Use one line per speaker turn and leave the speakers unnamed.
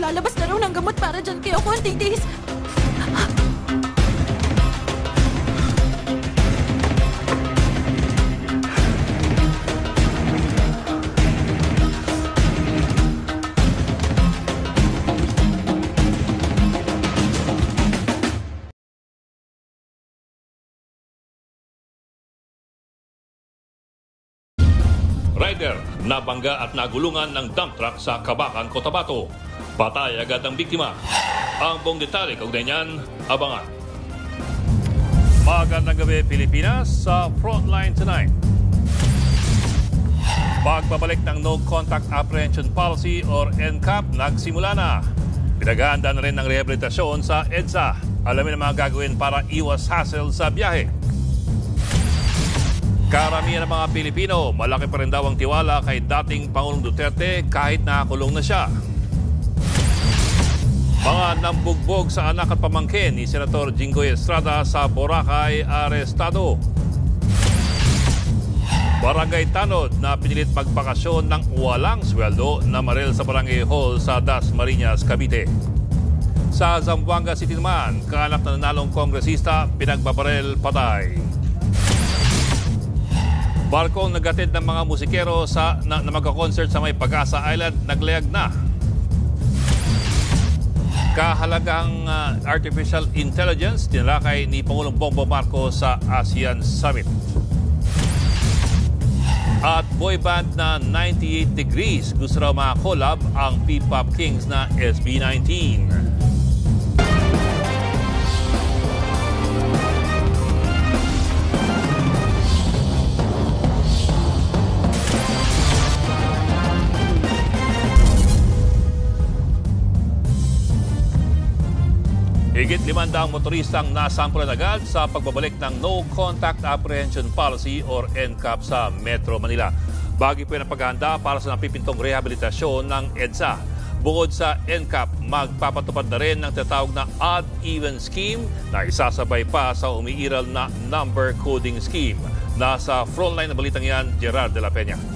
maglalabas na raw ng gamot para dyan kaya konting tiis.
Rider, nabangga at nagulungan ng dump truck sa Kabakan, Cotabato. Patay agad ang biktima. Ang buong detalye kaugnay niyan, abangan. Magandang gabi, Pilipinas, sa Frontline Tonight. Pagbabalik ng No Contact Apprehension Policy or NCAP nagsimula na. Pinag-aanda na rin ng rehabilitasyon sa EDSA. Alamin ang mga gagawin para iwas hassle sa biyahe. Karamihan ng mga Pilipino, malaki pa rin daw ang tiwala kay dating Pangulong Duterte kahit nakakulong na siya. Mga nambugbog sa anak at pamangkin ni Senator Jinggoy Estrada sa Boracay arestado. Barangay Tanod na pinilit magbakasyon ng walang sweldo na maril sa Barangay Hall sa Dasmariñas, Cavite. Sa Zamboanga City naman, kaanak na nanalong kongresista pinagbabarel patay. Barkong nagatid ng mga musikero na magka-concert sa may Pag-asa Island naglayag na. Kahalagang artificial intelligence tinalakay ni Pangulong Bongbong Marcos sa ASEAN Summit. At boy band na 98 Degrees gusto raw makakolab ang P-Pop Kings na SB19. Higit 500 motoristang nasampulan agad sa pagbabalik ng No Contact Apprehension Policy or NCAP sa Metro Manila. Bagay po yan ang paghahanda para sa napipintong rehabilitasyon ng EDSA. Bukod sa NCAP, magpapatupad na rin ng tinatawag na odd-even scheme na isasabay pa sa umiiral na number coding scheme. Nasa frontline na balitang yan, Gerard de la Peña.